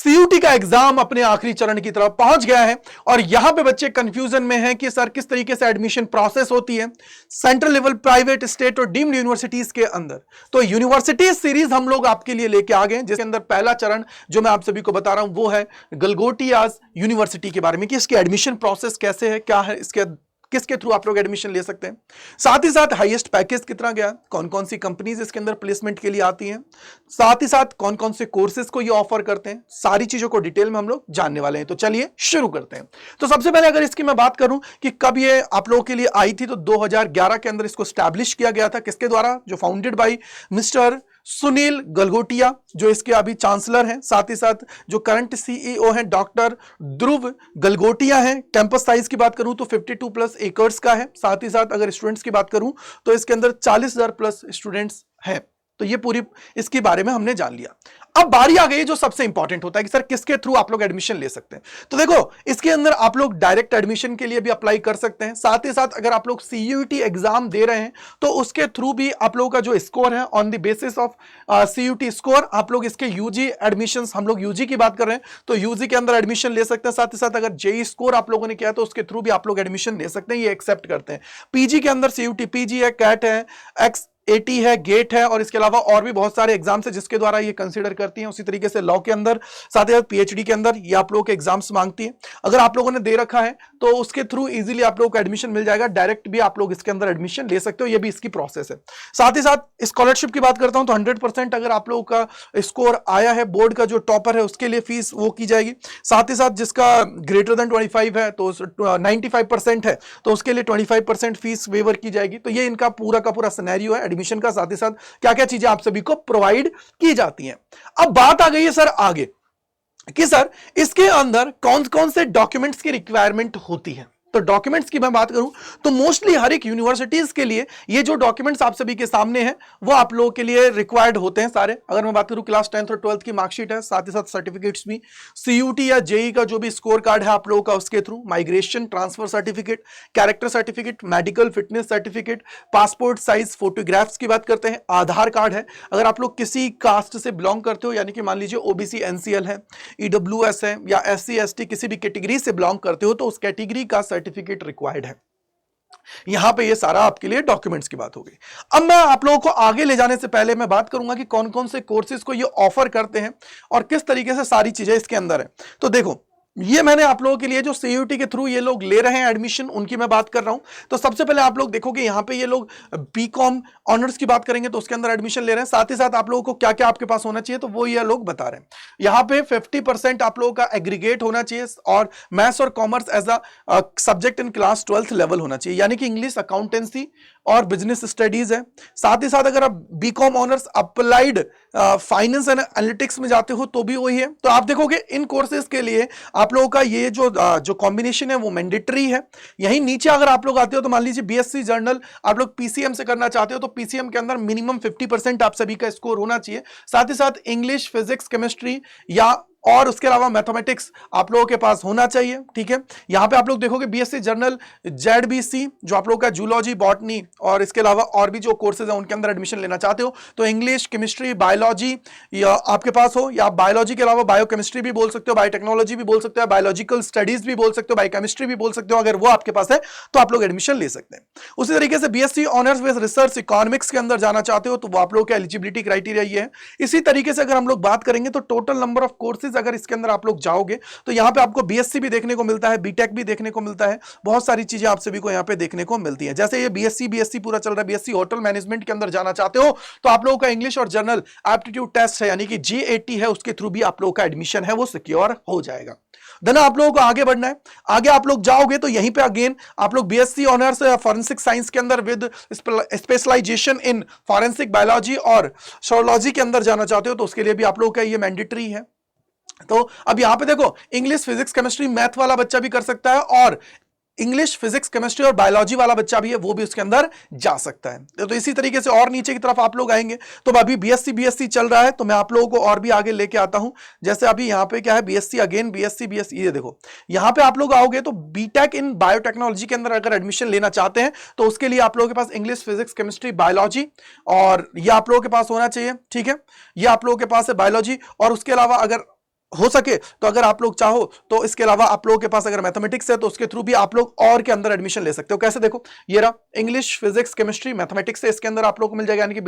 CUT का exam अपने आखिरी चरण की तरफ पहुंच गया है और यहां पे बच्चे कंफ्यूजन में हैं कि सर किस तरीके से एडमिशन प्रोसेस होती है सेंट्रल लेवल, प्राइवेट, स्टेट और डीम्ड यूनिवर्सिटीज के अंदर। तो यूनिवर्सिटी सीरीज हम लोग आपके लिए लेके आ गए, जिसके अंदर पहला चरण जो मैं आप सभी को बता रहा हूं वो है गलगोटियाज यूनिवर्सिटी के बारे में, कि इसकी एडमिशन प्रोसेस कैसे है, क्या है, इसके किसके थ्रू आप लोग एडमिशन ले सकते हैं, साथ ही साथ हाईएस्ट पैकेज कितना गया, कौन कौन सी कंपनीज इसके अंदर प्लेसमेंट के लिए आती हैं, साथ ही साथ कौन कौन से कोर्सेज को ये ऑफर करते हैं, सारी चीजों को डिटेल में हम लोग जानने वाले हैं। तो चलिए शुरू करते हैं। तो सबसे पहले अगर इसकी मैं बात करूं कि कब ये आप लोगों के लिए आई थी, तो 2011 के अंदर इसको स्टैब्लिश किया गया था। किसके द्वारा? जो founded by mister Sunil Galgotia, जो इसके अभी चांसलर हैं, साथ ही साथ जो करंट सीईओ हैं डॉक्टर ध्रुव गलगोटिया हैं। कैंपस साइज की बात करूं तो 52 प्लस एकर्स का है। साथ ही साथ अगर स्टूडेंट्स की बात करूं तो इसके अंदर 40,000 प्लस स्टूडेंट्स हैं। तो ये पूरी इसके बारे में हमने जान लिया। अब बारी आ गई जो सबसे इंपॉर्टेंट होता है कि सर किसके थ्रू आप लोग एडमिशन ले सकते हैं। तो देखो, इसके अंदर आप लोग डायरेक्ट एडमिशन के लिए भी अप्लाई कर सकते हैं। साथ ही साथ अगर आप लोग सीयूटी एग्जाम दे रहे हैं तो उसके थ्रू भी आप लोगों का जो स्कोर है on the basis of CUT score, आप लोग इसके यूजी एडमिशन, हम लोग यूजी की बात कर रहे हैं तो यूजी के अंदर एडमिशन ले सकते हैं। साथ ही साथ अगर जेई स्कोर आप लोगों ने किया तो उसके थ्रू भी आप लोग एडमिशन ले सकते हैं, ये एक्सेप्ट करते हैं। पीजी के अंदर सीयूटी पीजी है, कैट है, एक्स एटी है, गेट है और इसके अलावा और भी बहुत सारे एग्जाम्स है जिसके द्वारा ये कंसीडर करती हैं। उसी तरीके से लॉ के अंदर, साथ ही साथ पीएचडी के अंदर ये आप लोगों के एग्जाम्स मांगती है। अगर आप लोगों ने दे रखा है तो उसके थ्रू इजीली आप लोगों को एडमिशन मिल जाएगा। डायरेक्ट भी आप लोग इसके अंदर एडमिशन ले सकते हो, ये भी इसकी प्रोसेस है। साथ ही साथ स्कॉलरशिप की बात करता हूं तो 100% अगर आप लोगों का स्कोर आया है, बोर्ड का जो टॉपर है उसके लिए फीस वो की जाएगी। साथ ही साथ जिसका ग्रेटर देन 25 है तो 95% है तो उसके लिए 25% फीस वेवर की जाएगी। तो ये इनका पूरा का पूरा सिनेरियो है एडमिशन का। साथ ही साथ क्या क्या चीजें आप सभी को प्रोवाइड की जाती हैं। अब बात आ गई है सर आगे कि सर इसके अंदर कौन कौन से डॉक्यूमेंट्स की रिक्वायरमेंट होती है। तो डॉक्यूमेंट्स की मैं बात करूं तो मोस्टली हर एक यूनिवर्सिटीज के लिए ये जो डॉक्यूमेंट्स आप सभी के सामने हैं वो आप लोगों के लिए रिक्वायर्ड होते हैं सारे। अगर मैं बात करूं क्लास 10th और 12th की मार्कशीट है, साथ ही साथ सर्टिफिकेट्स भी, सीयूटी या जेई का जो भी स्कोर कार्ड है आप लोगों का उसके through, migration transfer certificate, character certificate, medical fitness certificate, passport size photographs की बात करते हैं, आधार कार्ड है। अगर आप लोग किसी कास्ट से बिलोंग करते हो, यानी कि मान लीजिए ओबीसी एनसीएल है, ईडब्ल्यूएस है या एससी एसटी किसी भी कैटेगरी से बिलोंग करते हो तो उस कैटेगरी का सर्टिफिकेट रिक्वायर्ड है। यहां पे ये सारा आपके लिए डॉक्यूमेंट्स की बात हो गई। अब मैं आप लोगों को आगे ले जाने से पहले मैं बात करूंगा कि कौन कौन से कोर्सेज को ये ऑफर करते हैं और किस तरीके से सारी चीजें इसके अंदर है। तो देखो, ये मैंने आप लोगों के लिए जो सीयूटी के थ्रू ये लोग ले रहे हैं एडमिशन, उनकी मैं बात कर रहा हूं। तो सबसे पहले आप लोग देखोगे यहां पे ये लोग बीकॉम ऑनर्स की बात करेंगे तो उसके अंदर एडमिशन ले रहे हैं। साथ ही साथ आप लोगों को क्या क्या आपके पास होना चाहिए तो वो ये लोग बता रहे हैं। यहां पे 50% आप लोगों का एग्रीगेट होना चाहिए और मैथ्स और commerce as a subject in class 12th level होना चाहिए, यानी कि इंग्लिश, अकाउंटेंसी और बिजनेस स्टडीज है। साथ ही साथ अगर आप BCom honours applied finance and analytics में जाते हो तो भी वही है। तो आप देखोगे इन कोर्सेज के लिए आप लोगों का ये जो कॉम्बिनेशन है वो मैंडेटरी है। यहीं नीचे अगर आप लोग आते हो तो मान लीजिए बीएससी जर्नल आप लोग पीसीएम से करना चाहते हो तो पीसीएम के अंदर मिनिमम 50% आप सभी का स्कोर होना चाहिए। साथ ही साथ इंग्लिश, फिजिक्स, केमिस्ट्री या और उसके अलावा मैथमेटिक्स आप लोगों के पास होना चाहिए। ठीक है, यहां पे आप लोग देखोगे बीएससी जर्नल जेडबीसी जो आप लोगों का जूलॉजी, बॉटनी और इसके अलावा और भी जो कोर्सेज हैं उनके अंदर एडमिशन लेना चाहते हो तो इंग्लिश, केमिस्ट्री, बायोलॉजी या आपके पास हो, या बायोलॉजी के अलावा बायोकेमिस्ट्री भी बोल सकते हो, बायोटेक्नोलॉजी भी बोल सकते हो, बायोलॉजिकल स्टडीज भी बोल सकते हो, बायोकेमिस्ट्री भी बोल सकते हो। अगर वो आपके पास है तो आप लोग एडमिशन ले सकते हैं। उसी तरीके से BSc honours with research economics के अंदर जाना चाहते हो तो वो आप लोगों का एलिजिबिलिटी क्राइटेरिया ये है। इसी तरीके से अगर हम लोग बात करेंगे तो टोटल नंबर ऑफ कोर्सेज अगर इसके अंदर आप लोग जाओगे तो यहां पे आपको बीएससी भी देखने को मिलता है, बीटेक भी देखने को मिलता है, बहुत सारी चीजें आप सभी को यहां पे देखने को मिलती हैं। जैसे ये बीएससी पूरा चल रहा है, बीएससी होटल मैनेजमेंट के अंदर जाना चाहते हो तो आप लोगों का इंग्लिश और जनरल एप्टीट्यूड टेस्ट है, यानी कि G80 है, उसके थ्रू भी आप लोगों का एडमिशन है वो सिक्योर हो जाएगा। देन आप लोगों को आगे बढ़ना है। आगे आप लोग जाओगे तो यहीं पे अगेन आप लोग बीएससी ऑनर्स फॉरेंसिक साइंस के अंदर with specialisation in forensic biology और सर्ोलॉजी के अंदर जाना चाहते हो तो उसके लिए भी आप लोगों का ये मैंडेटरी है। तो अब यहां पे देखो, इंग्लिश, फिजिक्स, केमिस्ट्री, मैथ वाला बच्चा भी कर सकता है और इंग्लिश, फिजिक्स, केमिस्ट्री और बायोलॉजी वाला बच्चा भी है वो भी उसके अंदर जा सकता है। तो इसी तरीके से और नीचे की तरफ आप लोग आएंगे तो अभी बीएससी चल रहा है तो मैं आप लोगों को और भी आगे लेके आता हूं। जैसे अभी यहां पे क्या है, बीएससी अगेन बीएससी ये देखो, यहां पे आप लोग आओगे तो बीटेक इन बायोटेक्नोलॉजी के अंदर अगर एडमिशन लेना चाहते हैं तो उसके लिए आप लोगों के पास इंग्लिश, फिजिक्स, केमिस्ट्री, बायोलॉजी और ये आप लोगों के पास होना चाहिए। ठीक है, ये आप लोगों के पास है बायोलॉजी और उसके अलावा अगर हो सके तो अगर आप लोग चाहो तो इसके अलावा आप लोगों के पास अगर मैथमेटिक्स है तो उसके थ्रू भी आप लोग और के अंदर एडमिशन ले सकते हो। कैसे, देखो ये रहा, इंग्लिश, फिजिक्स, केमिस्ट्री, मैथमेटिक्स से इसके अंदर आप लोग को मिल जाएगा, यानी कि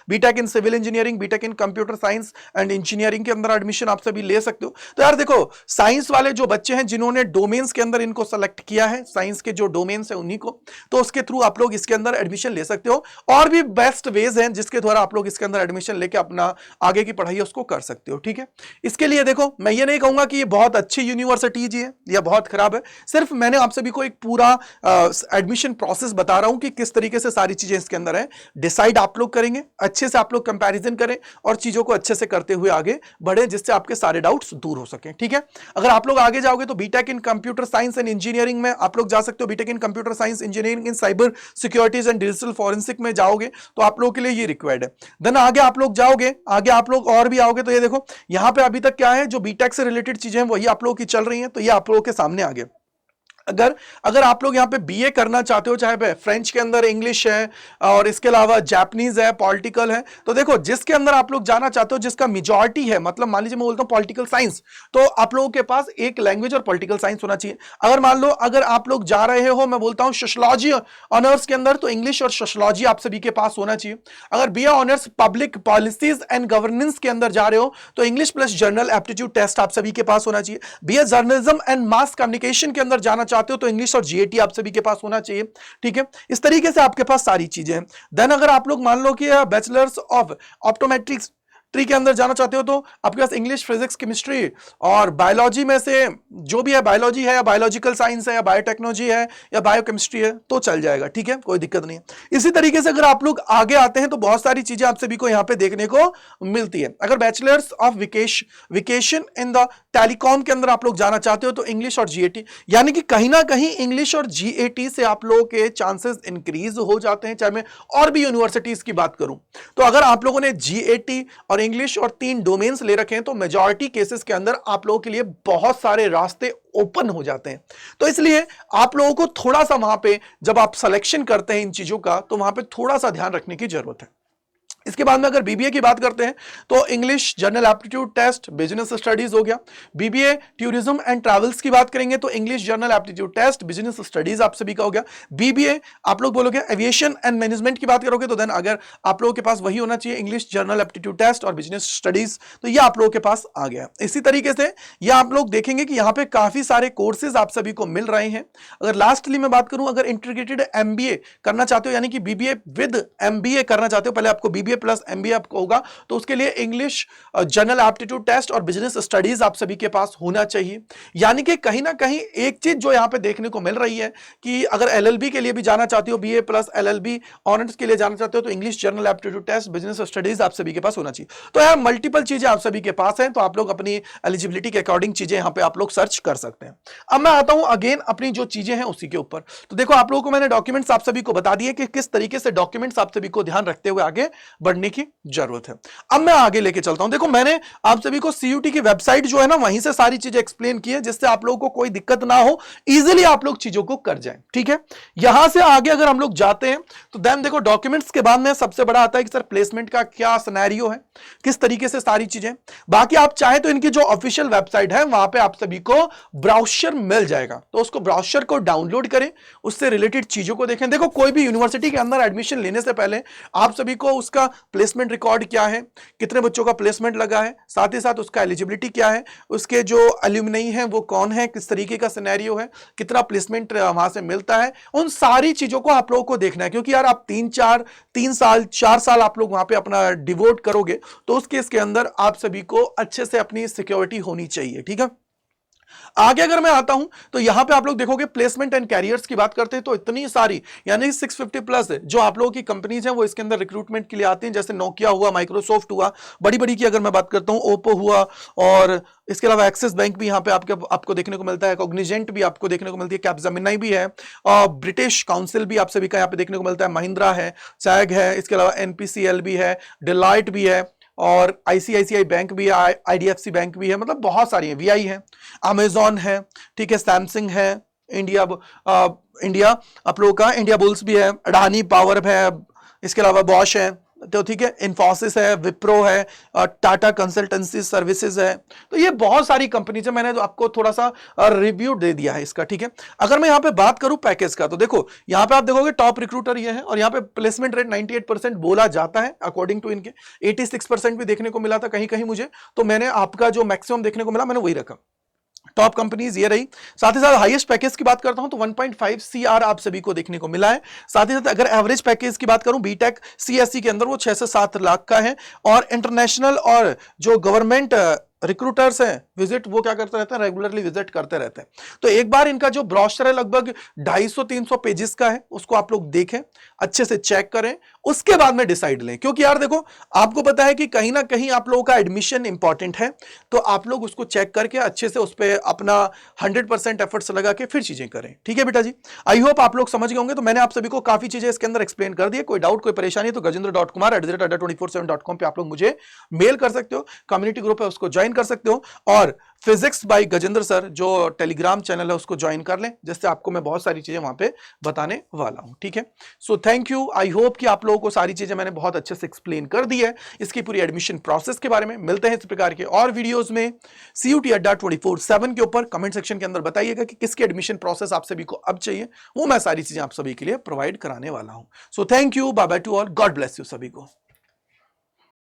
BTech in civil engineering, BTech in computer science and engineering के अंदर एडमिशन आप सभी ले सकते हो। तो यार देखो, साइंस वाले जो बच्चे हैं जिन्होंने डोमेन्स के अंदर इनको सेलेक्ट किया है, साइंस के जो डोमेन्स है उन्हीं को, तो उसके थ्रू आप लोग इसके अंदर एडमिशन ले सकते हो। और भी बेस्ट वेज हैं जिसके द्वारा आप लोग इसके अंदर एडमिशन लेके अपना आगे की पढ़ाई उसको कर सकते हो। ठीक है, इसके लिए देखो मैं ये नहीं कहूंगा कि ये बहुत अच्छी यूनिवर्सिटी जी है या बहुत खराब है, सिर्फ मैंने आप सभी को एक पूरा एडमिशन प्रोसेस बता रहा हूं कि किस तरीके से सारी चीजें इसके अंदर है। डिसाइड आप लोग करेंगे, अच्छे से आप लोग कंपैरिजन करें और चीजों को अच्छे से करते हुए आगे बढ़े, जिससे आपके सारे डाउट्स दूर हो सके। ठीक है, अगर आप लोग आगे जाओगे तो BTech in computer science and engineering में आप लोग जा सकते हो। BTech in computer science engineering in cyber securities and digital forensic में जाओगे तो आप लोगों के लिए ये रिक्वायर्ड है। देन आगे आप लोग जाओगे, आगे आप लोग और भी आओगे तो ये देखो यहां पे अभी तक क्या है, जो बीटेक से रिलेटेड चीजें हैं वही आप लोगों की चल रही हैं, तो ये आप लोगों के सामने आ गया। अगर आप लोग यहाँ पे बीए करना चाहते हो, चाहे फ्रेंच के अंदर इंग्लिश है और इसके अलावा जापानीज है, पॉलिटिकल है, तो देखो जिसके अंदर आप लोग जाना चाहते हो, जिसका मेजॉरिटी है, मतलब मान लीजिए मैं बोलता हूँ पॉलिटिकल साइंस, तो आप लोगों के पास एक लैंग्वेज और पॉलिटिकल साइंस होना चाहिए। अगर मान लो अगर आप लोग जा रहे हो, मैं बोलता हूँ सोशियोलॉजी ऑनर्स के अंदर, तो इंग्लिश और सोशियोलॉजी आप सभी के पास होना चाहिए। अगर BA honours public policies and governance के अंदर जा रहे हो तो English plus general aptitude test आप सभी के पास होना चाहिए। BA journalism and mass communication के अंदर जाना चाहते हो तो इंग्लिश और जीएटी आप सभी के पास होना चाहिए। ठीक है, इस तरीके से आपके पास सारी चीजें हैं। देन अगर आप लोग मान लो कि बैचलर्स ऑफ ऑप्टोमेट्रिक्स के अंदर जाना चाहते हो तो आपके पास इंग्लिश, फिजिक्स, केमिस्ट्री और बायोलॉजी में से जो भी है, बायोलॉजी है या बायोलॉजिकल साइंस है या बायोटेक्नोलॉजी है या बायोकेमिस्ट्री है तो चल जाएगा। ठीक है, कोई दिक्कत नहीं है। इसी तरीके से अगर आप लोग आगे आते हैं तो बहुत सारी चीजें आप सभी को यहां पे देखने को मिलती है। अगर bachelors of vacation in the telecom के अंदर आप लोग जाना चाहते हो तो इंग्लिश और जीएटी, यानी कि कहीं ना कहीं इंग्लिश और जीएटी से आप लोगों के चांसेस इंक्रीज हो जाते हैं। चाहे मैं और भी यूनिवर्सिटीज की बात करूं तो अगर आप लोगों ने जीएटी और इंग्लिश और 3 डोमेन्स ले रखे हैं तो मेजॉरिटी केसेस के अंदर आप लोगों के लिए बहुत सारे रास्ते ओपन हो जाते हैं। तो इसलिए आप लोगों को थोड़ा सा वहां पे जब आप सिलेक्शन करते हैं इन चीजों का तो वहां पे थोड़ा सा ध्यान रखने की जरूरत है। इसके बाद में अगर बीबीए की बात करते हैं तो English, general aptitude test, business studies हो गया। बीबीए टूरिज्म एंड ट्रैवल्स की बात करेंगे तो English, general aptitude test, business studies आप सभी का हो गया। बीबीए आप लोग बोलोगे एविएशन एंड मैनेजमेंट की बात करोगे तो देन अगर आप लोगों के पास वही होना चाहिए, इंग्लिश, जनरल एप्टीट्यूड टेस्ट और बिजनेस स्टडीज, तो ये आप लोगों के पास आ गया। इसी तरीके से ये आप लोग देखेंगे कि यहाँ पे काफी सारे कोर्सेज आप सभी को मिल रहे हैं। अगर लास्टली मैं बात करूं, अगर इंटीग्रेटेड एमबीए करना चाहते हो, यानी कि बीबीए विद एमबीए करना चाहते हो, पहले आपको बीबीए प्लस एमबीए आपको होगा, तो उसके लिए इंग्लिश, जनरल एप्टीट्यूड टेस्ट और बिजनेस स्टडीज आप सभी के पास होना चाहिए। यानी कि कहीं ना कहीं एक चीज जो यहां पे देखने को मिल रही है कि अगर एलएलबी के लिए भी जाना चाहते हो, बीए प्लस एलएलबी ऑनर्स के लिए जाना चाहते हो तो English, general aptitude test, business studies आप सभी के पास होना चाहिए। तो यार मल्टीपल चीजें आप सभी के पास हैं, तो आप लोग अपनी एलिजिबिलिटी के अकॉर्डिंग चीजें यहां पे आप लोग सर्च कर सकते हैं। अब मैं आता हूं अगेन अपनी जो चीजें हैं उसी के ऊपर। तो देखो आप लोगों को मैंने डॉक्यूमेंट्स आप सभी को बता दिए कि किस तरीके से डॉक्यूमेंट्स आप सभी को ध्यान रखते हुए आगे बढ़ने की जरूरत है। अब मैं आगे लेके चलता हूं। देखो मैंने आप सभी को सीयूटी की वेबसाइट जो है ना वहीं से सारी चीजें एक्सप्लेन की है, जिससे आप लोगों को कोई दिक्कत ना हो, इजीली आप लोग चीजों को कर जाएं। ठीक है, यहां से आगे अगर हम लोग जाते हैं तो देन देखो डॉक्यूमेंट्स के बाद में सबसे बड़ा आता है कि सर प्लेसमेंट का क्या सिनेरियो है, किस तरीके से सारी चीजें। बाकी आप चाहे तो इनकी जो ऑफिशियल वेबसाइट है वहां पे आप सभी को ब्राउज़र मिल जाएगा, तो उसको ब्राउज़र को डाउनलोड करें, उससे रिलेटेड चीजों को देखें। देखो कोई भी यूनिवर्सिटी के अंदर एडमिशन लेने से पहले आप सभी को उसका प्लेसमेंट रिकॉर्ड क्या है, कितने बच्चों का प्लेसमेंट लगा है, साथ ही साथ उसका एलिजिबिलिटी क्या है, उसके जो एल्यूमिनी हैं वो कौन है, किस तरीके का सिनेरियो है, कितना प्लेसमेंट वहां से मिलता है, उन सारी चीजों को आप लोगों को देखना है। क्योंकि यार आप 3 साल 4 साल आप लोग वहां पे अपना डिवोट करोगे तो उस केस के अंदर आप सभी को अच्छे से अपनी सिक्योरिटी होनी चाहिए। ठीक है, आगे अगर मैं आता हूं तो यहां पे आप लोग देखोगे प्लेसमेंट एंड कैरियर्स की बात करते हैं तो इतनी सारी, यानी 650 प्लस जो आप लोगों की कंपनीज हैं वो इसके अंदर रिक्रूटमेंट के लिए आती हैं। जैसे नोकिया हुआ, माइक्रोसॉफ्ट हुआ, बड़ी बड़ी की अगर मैं बात करता हूं ओप्पो हुआ, और इसके अलावा एक्सिस बैंक भी यहां पे आपको देखने को मिलता है, कॉग्निजेंट भी आपको देखने को मिलती है, कैपजेमिनी भी है, और ब्रिटिश काउंसिल भी आप सभी का यहां पे देखने को मिलता है, महिंद्रा है, सैग है, इसके अलावा एनपीसीएल भी है, डिलाइट भी है, और आईसीआईसीआई बैंक भी है, आईडीएफसी बैंक भी है, मतलब बहुत सारी है, वीआई है, अमेजॉन है, ठीक है, सैमसंग है, इंडिया आप लोगों का इंडिया बुल्स भी है, अडानी पावर है, इसके अलावा बॉश है, तो ठीक है, इन्फोसिस है, विप्रो है, टाटा कंसल्टेंसी सर्विसेज है। तो ये बहुत सारी कंपनीज है, मैंने तो आपको थोड़ा सा रिव्यू दे दिया है इसका, ठीक है। अगर मैं यहां पे बात करूं पैकेज का, तो देखो यहां पे आप देखोगे टॉप रिक्रूटर ये है, और यहां पे प्लेसमेंट रेट 98% बोला जाता है अकॉर्डिंग टू इनके। 86% भी देखने को मिला था कहीं कहीं मुझे, तो मैंने आपका जो मैक्सिमम देखने को मिला मैंने वही रखा। टॉप कंपनीज ये रही। साथ ही साथ हाईएस्ट पैकेज की बात करता हूं तो 1.5 सीआर आप सभी को देखने को मिला है। साथ ही साथ अगर एवरेज पैकेज की बात करूं बीटेक सीएससी के अंदर वो 6 से 7 लाख का है, और इंटरनेशनल और जो गवर्नमेंट रिक्रूटर्स हैं विजिट वो क्या करते रहते हैं, रेगुलरली विजिट करते रहते हैं। तो एक बार इनका जो ब्रोशर है लगभग 250-300 पेजेस का है, उसको आप लोग देखें, अच्छे से चेक करें, उसके बाद में डिसाइड लें। क्योंकि यार देखो आपको पता है कि कहीं ना कहीं आप लोगों का एडमिशन इंपॉर्टेंट है, तो आप लोग उसको चेक करके अच्छे से उस पर अपना 100% एफर्ट्स लगा के फिर चीजें करें। ठीक है बेटा जी, आई होप आप लोग समझ गए होंगे। तो मैंने आप सभी को काफी चीजें इसके अंदर एक्सप्लेन कर दी है। कोई डाउट कोई परेशानी तो gajendra.kumar@247.com पे आप लोग मुझे मेल कर सकते हो, कम्युनिटी ग्रुप है उसको ज्वाइन कर सकते हो, और फिजिक्स बाय गजेंद्र सर जो टेलीग्राम चैनल है उसको ज्वाइन कर लें, जिससे आपको मैं बहुत सारी चीजें वहां पे बताने वाला हूं। ठीक है, सो थैंक यू। आई होप कि आप लोगों को सारी चीजें मैंने बहुत अच्छे से एक्सप्लेन कर दी है इसकी पूरी एडमिशन प्रोसेस के बारे में। मिलते हैं इस प्रकार के और वीडियोस में। CUET अड्डा 24/7 के ऊपर कमेंट सेक्शन के अंदर बताइएगा कि किसकी एडमिशन प्रोसेस आप सभी को अब चाहिए, वो मैं सारी चीजें आप सभी के लिए प्रोवाइड कराने वाला हूं। So thank you, bye bye to all, God bless you सभी को।